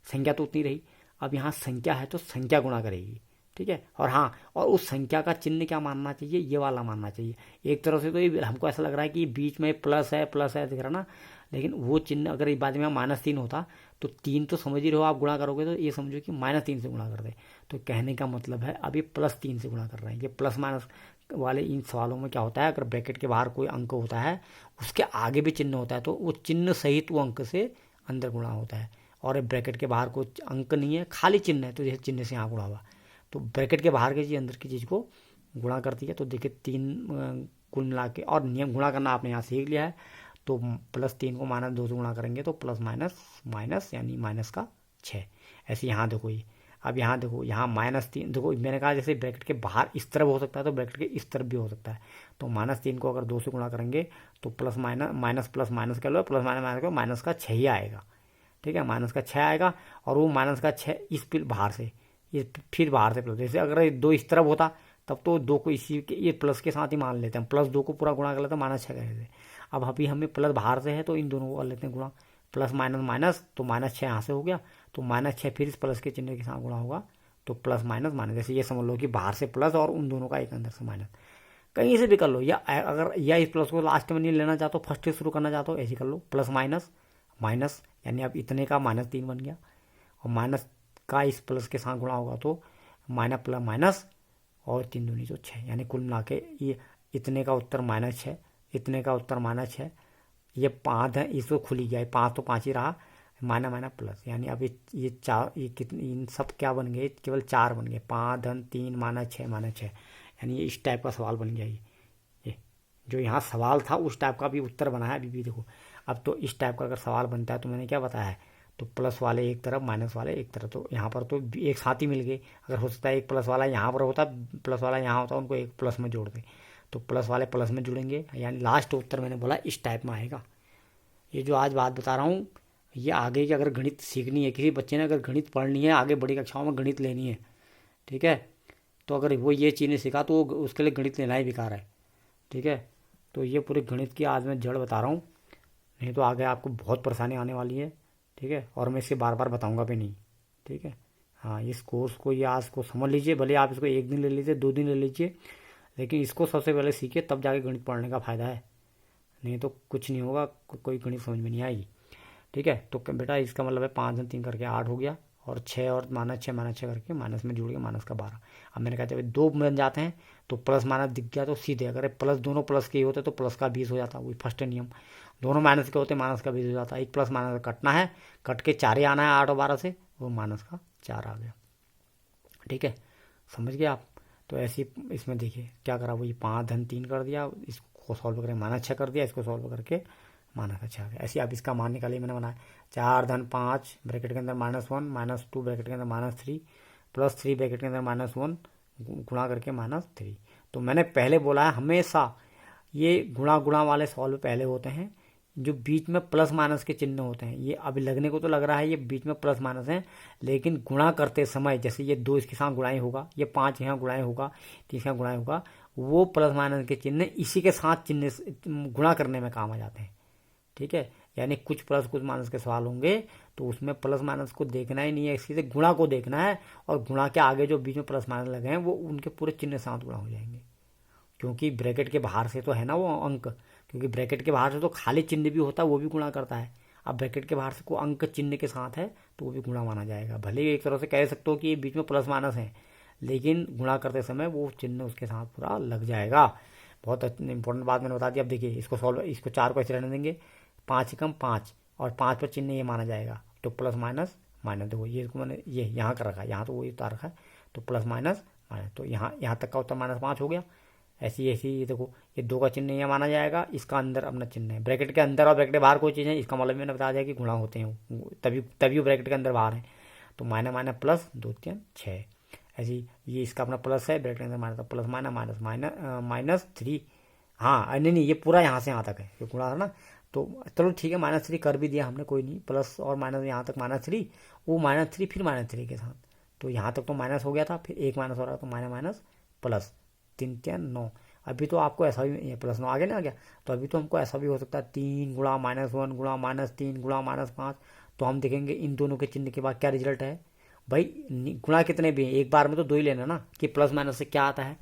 संख्या तो उतनी रही। अब यहाँ संख्या है तो संख्या गुणा करेगी। ठीक है, और हाँ, और उस संख्या का चिन्ह क्या मानना चाहिए, ये वाला मानना चाहिए। एक तरह से तो ये हमको ऐसा लग रहा है कि बीच में प्लस है दिख रहा ना, लेकिन वो चिन्ह अगर इस बाद में -3 होता तो 3 तो समझ ही रहो आप, गुणा करोगे तो ये समझो कि -3 से गुणा कर दे। तो कहने का मतलब है अब ये +3 से गुणा कर रहे हैं। ये प्लस माइनस वाले इन सवालों में क्या होता है, अगर ब्रैकेट के बाहर कोई अंक होता है उसके आगे भी चिन्ह होता है तो वो चिन्ह सहित वो अंक से अंदर गुणा होता है। और ब्रैकेट के बाहर कोई अंक नहीं है, खाली चिन्ह है, तो जैसे चिन्ह से यहाँ गुणा हुआ, तो ब्रैकेट के बाहर की चीज़ अंदर की चीज़ को गुणा करती है। तो देखिए 3 कुल मिला के, और नियम गुणा करना आपने यहाँ सीख लिया है। तो +3 को -2 से गुणा करेंगे तो प्लस माइनस माइनस यानी -6। ऐसे यहाँ देखो, ये अब यहाँ देखो, यहाँ -3 देखो, मैंने कहा जैसे ब्रैकेट के बाहर इस तरफ हो सकता है तो ब्रैकेट के इस तरफ भी हो सकता है। तो -3 को अगर 2 से गुणा करेंगे तो प्लस माइनस प्लस माइनस कर लो, प्लस माइनस माइनस करो, माइनस का 6 ही आएगा। ठीक है, -6 आएगा, और वो -6 इस फिर बाहर से, ये फिर बाहर से प्लस। जैसे अगर 2 इस तरफ होता तब तो 2 को इसी के ये प्लस के साथ ही मान लेते हैं, +2 को पूरा गुणा कर लेते हैं, -6 कर देते। अब अभी हमें प्लस बाहर से है तो इन दोनों को कर लेते हैं गुणा, प्लस माइनस माइनस, तो -6 यहाँ से हो गया, तो -6 फिर इस प्लस के चिन्ह के साथ गुणा होगा, तो प्लस माइनस माइनस। जैसे ये समझ लो कि बाहर से प्लस और उन दोनों का एक अंदर से माइनस, कहीं से भी कर लो, या अगर या इस प्लस को लास्ट में नहीं लेना चाहते, फर्स्ट से शुरू करना चाहते हो, ऐसे कर लो, प्लस माइनस माइनस, यानी अब इतने का -3 बन गया, और माइनस का इस प्लस के साथ गुणा होगा तो माइनस प्लस माइनस, और 3 दूनी तो 6, यानी कुल मिला के ये इतने का उत्तर -6, इतने का उत्तर -6, ये 5 है, इसको खुली गया, 5 तो 5 ही रहा, माइनस माइनस प्लस, यानी अब ये 4, ये कितने, इन सब क्या बन गए, केवल 4 बन गए, 5 धन 3 -6, यानी ये इस टाइप का सवाल बन गया। ये जो यहाँ सवाल था उस टाइप का भी उत्तर बना है अभी भी। देखो अब तो इस टाइप का अगर सवाल बनता है तो मैंने क्या बताया है, तो प्लस वाले एक तरफ माइनस वाले एक तरफ, तो यहाँ पर तो एक साथ ही मिल गए। अगर हो सकता है एक प्लस वाला यहाँ पर होता, प्लस वाला यहाँ होता, उनको एक प्लस में जोड़ दे, तो प्लस वाले प्लस में जुड़ेंगे, यानी लास्ट उत्तर मैंने बोला इस टाइप में आएगा। ये जो आज बात बता रहा हूँ, ये आगे की अगर गणित सीखनी है, किसी बच्चे ने अगर गणित पढ़नी है, आगे बड़ी कक्षाओं में गणित लेनी है, ठीक है, तो अगर वो ये चीज़ें सीखा तो उसके लिए गणित लेना ही बेकार है। ठीक है, तो ये पूरे गणित की आज मैं जड़ बता रहा हूँ, नहीं तो आगे आपको बहुत परेशानी आने वाली है। ठीक है, और मैं इसे बार बार बताऊंगा भी नहीं। ठीक है, हाँ, इस कोर्स को ये आज को समझ लीजिए, भले आप इसको 1 दिन ले लीजिए, 2 दिन ले लीजिए, लेकिन इसको सबसे पहले सीखिए, तब जाके गणित पढ़ने का फ़ायदा है, नहीं तो कुछ नहीं होगा, कोई गणित समझ में नहीं आएगी। ठीक है, तो बेटा इसका मतलब है 5 धन 3 करके 8 हो गया, और 6 और -6 करके माइनस में जुड़ गया, माइनस का 12। अब मैंने कहा जब 2 बन जाते हैं तो प्लस माइनस दिख गया तो सीधे, अगर प्लस दोनों प्लस के ही होते तो प्लस का 20 हो जाता, वही फर्स्ट नियम। दोनों माइनस के होते माइनस का 20 हो जाता, एक प्लस माइनस कटना है, कट के 4 ही आना है 8 और 12 से, वो माइनस का 4 आ गया। ठीक है, समझ गए आप। तो ऐसे इसमें देखिए क्या करा, वही 5 धन 3 कर दिया, इसको सॉल्व करके -6 कर दिया, इसको सॉल्व करके -6 आ गया। ऐसे आप इसका मान निकालिए, मैंने बनाया 4 धन 5 ब्रैकेट के अंदर -1 -2 ब्रैकेट के अंदर -3 +3 ब्रैकेट के अंदर -1 गुणा करके -3। तो मैंने पहले बोला है हमेशा ये गुणा वाले सॉल्व पहले होते हैं, जो बीच में प्लस माइनस के चिन्ह होते हैं। ये अभी लगने को तो लग रहा है ये बीच में प्लस माइनस है, लेकिन गुणा करते समय जैसे ये 2 इसके साथ गुणाई होगा, ये 5 यहाँ गुणाई होगा, 3 यहाँ गुणाई होगा, वो प्लस माइनस के चिन्ह इसी के साथ चिन्ह गुणा करने में काम आ जाते हैं। ठीक है, यानी कुछ प्लस कुछ माइनस के सवाल होंगे तो उसमें प्लस माइनस को देखना ही नहीं है, सीधे गुणा को देखना है, और गुणा के आगे जो बीच में प्लस माइनस लगे हैं वो उनके पूरे चिन्ह साथ गुणा हो जाएंगे, क्योंकि ब्रैकेट के बाहर से तो है ना वो अंक, क्योंकि ब्रैकेट के बाहर से तो खाली चिन्ह भी होता है, वो भी गुणा करता है। अब ब्रैकेट के बाहर से कोई अंक चिन्ह के साथ है तो वो भी गुणा माना जाएगा। भले ही एक तरह से कह सकते हो कि बीच में प्लस माइनस है, लेकिन गुणा करते समय वो चिन्ह उसके साथ पूरा लग जाएगा। बहुत इंपॉर्टेंट बात मैंने बता दी। अब देखिए इसको सॉल्व, इसको 4 को ऐसे रहने देंगे, 5 कम 5, और 5 पर चिन्ह ये माना जाएगा, तो प्लस माइनस माइनस, देखो ये इसको मैंने ये यहाँ कर रखा है, यहाँ तो वही उतार रखा है, तो प्लस माइनस माइनस, तो यहाँ तक का उत्तर -5 हो गया। ऐसी ऐसी ये देखो, ये 2 का चिन्ह यहाँ माना जाएगा, इसका अंदर अपना चिन्ह है, ब्रैकेट के अंदर और ब्रैकेट के बाहर कोई चीज़ है, इसका मतलब मैंने बता दिया कि गुणा होते हैं, तभी वो ब्रैकेट के अंदर बाहर है। तो माइनस माइनस प्लस 2 3 6, ऐसी ये इसका अपना प्लस है, ब्रैकेट के अंदर माइनस, प्लस माइनस माइनस -3। हाँ नहीं ये पूरा यहाँ से यहाँ तक है, ये गुणा है ना, तो चलो ठीक है, -3 कर भी दिया हमने, कोई नहीं, प्लस और माइनस यहाँ तक -3, वो -3 फिर -3 के साथ, तो यहाँ तक तो माइनस हो गया था, फिर एक माइनस हो रहा है, तो माइनस माइनस प्लस 3 3 9। अभी तो आपको ऐसा भी प्लस 9 आगे ना आ गया, तो अभी तो हमको ऐसा भी हो सकता है 3 गुणा -1 गुणा -3 गुणा -5। तो हम देखेंगे इन दोनों के चिन्ह के बाद क्या रिजल्ट है भाई, गुणा कितने भी हैं, एक बार में तो 2 ही लेना ना, कि प्लस माइनस से क्या आता है,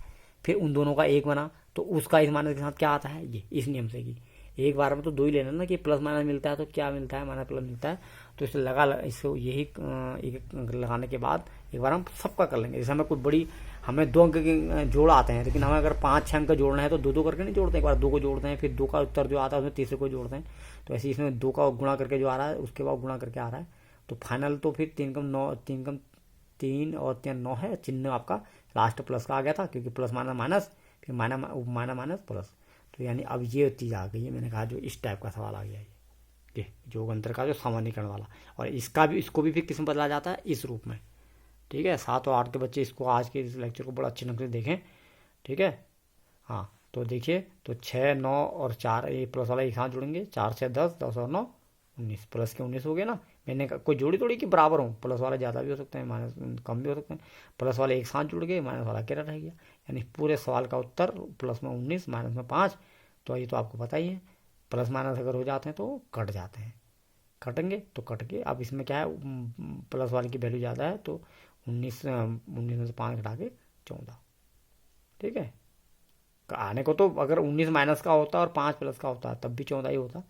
फिर उन दोनों का एक बना, तो उसका इस माइनस के साथ क्या आता है, ये इस नियम से कि एक बार में तो 2 ही लेना ना, कि प्लस माइनस मिलता है तो क्या मिलता है, माइनस प्लस मिलता है। तो इसे इसको यही एक लगाने के बाद एक बार हम सबका कर लेंगे। जैसे हमें कोई बड़ी, हमें 2 अंक के जोड़ आते हैं, लेकिन हमें अगर 5 6 अंक जोड़ना है तो 2 2 करके नहीं जोड़ते, एक बार 2 को जोड़ते हैं, फिर 2 का उत्तर जो आता है उसमें तीसरे को जोड़ते हैं। तो ऐसे इसमें 2 का गुणा करके जो आ रहा है उसके बाद गुणा करके आ रहा है, तो फाइनल तो फिर 3 कम 9 3 और 3 9 है, चिन्ह आपका लास्ट प्लस का आ गया था, क्योंकि प्लस माइनस माइनस, फिर माइनस माइनस प्लस। तो यानी अब ये चीज़ आ गई है, मैंने कहा जो इस टाइप का सवाल आ गया है, ये जोग अंतर का जो सामान्यीकरण वाला, और इसको भी फिर किस में बदला जाता है, इस रूप में। ठीक है, 7 और 8 के बच्चे इसको आज के इस लेक्चर को बड़ा अच्छे ढंग से देखें। ठीक है, हाँ तो देखिए, तो 6 9 और 4 ये प्लस वाला एक साथ जुड़ेंगे, 4 6 10 10 और 9 19, प्लस के 19 हो गए ना। मैंने कोई जोड़ी तोड़ी कि बराबर हो, प्लस वाला ज़्यादा भी हो सकते हैं, माइनस कम भी हो सकते हैं, प्लस वाले एक साथ जुड़ गए, माइनस वाला अकेला रह गया, यानी पूरे सवाल का उत्तर प्लस में 19 माइनस में 5। तो ये तो आपको पता ही है, प्लस माइनस अगर हो जाते हैं तो कट जाते हैं, कटेंगे तो कट के, अब इसमें क्या है, प्लस वाले की वैल्यू ज़्यादा है, तो 19 में से 5 घटा के 14। ठीक है, आने को तो अगर 19 माइनस का होता और 5 प्लस का होता तब भी 14 ही होता।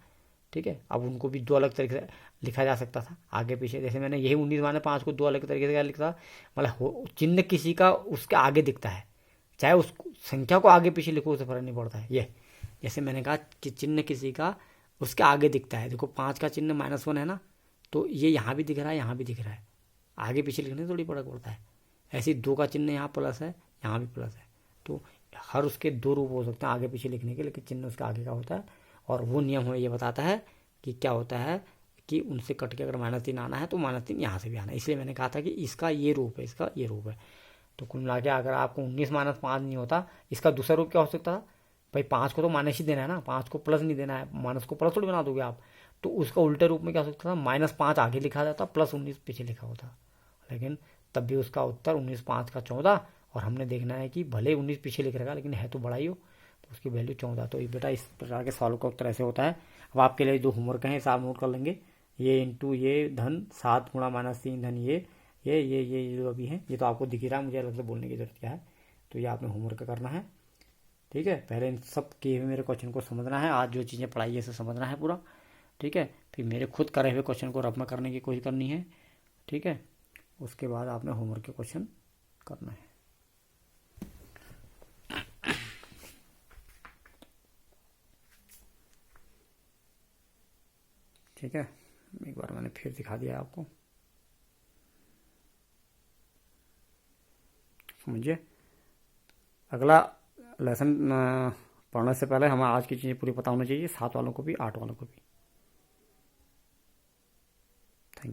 ठीक है, अब उनको भी 2 अलग तरीके से लिखा जा सकता था आगे पीछे, जैसे मैंने यही 19 माइनस 5 को 2 अलग तरीके से क्या लिखा, मतलब चिन्ह किसी का उसके आगे दिखता है, चाहे उस संख्या को आगे पीछे लिखो उससे फर्क नहीं पड़ता है। ये जैसे मैंने कहा कि चिन्ह किसी का उसके आगे दिखता है, देखो 5 का चिन्ह -1 है ना, तो ये यहाँ भी दिख रहा है, यहाँ भी दिख रहा है, आगे पीछे लिखने से थोड़ी फर्क पड़ता है। ऐसे 2 का चिन्ह यहाँ प्लस है, यहाँ भी प्लस है, तो हर उसके 2 रूप हो सकते हैं आगे पीछे लिखने के, लेकिन चिन्ह उसके आगे का होता है। और वो नियम हमें ये बताता है कि क्या होता है कि उनसे कट के अगर -3 आना है तो -3 यहाँ से भी आना है, इसलिए मैंने कहा था कि इसका ये रूप है, इसका ये रूप है। तो कुल मिला के अगर आपको 19 माइनस 5 नहीं होता, इसका दूसरा रूप क्या हो सकता था भाई, 5 को तो माइनस ही देना है ना, 5 को प्लस नहीं देना है, माइनस को प्लस थोड़ी बना दोगे आप। तो उसका उल्टे रूप में क्या हो सकता था, -5 आगे लिखा जाता, +19 पीछे लिखा होता, लेकिन तब भी उसका उत्तर 19 5 का 14। और हमने देखना है कि भले 19 पीछे लिख रखा लेकिन है तो बड़ा ही हो, तो उसकी वैल्यू 14। तो बेटा इस प्रकार के सवालों का उत्तर ऐसे होता है। अब आपके लिए 2 होमवर्क हैं, आप नोट कर लेंगे, ये इंटू ये धन 7 गुणा -3 धन ये जो अभी है, ये तो आपको दिख ही रहा है, मुझे अलग से बोलने की जरूरत क्या है। तो ये आपने होमवर्क करना है। ठीक है, पहले इन सब किए हुए मेरे क्वेश्चन को समझना है, आज जो चीज़ें पढ़ाई है इसे समझना है पूरा। ठीक है, फिर मेरे खुद करे हुए क्वेश्चन को रफ में करने की कोशिश करनी है। ठीक है, उसके बाद आपने होमवर्क के क्वेश्चन करना है। ठीक है, एक बार मैंने फिर दिखा दिया आपको, समझिए। अगला लेसन पढ़ने से पहले हमें आज की चीज़ें पूरी पता होनी चाहिए, 7 वालों को भी 8 वालों को भी।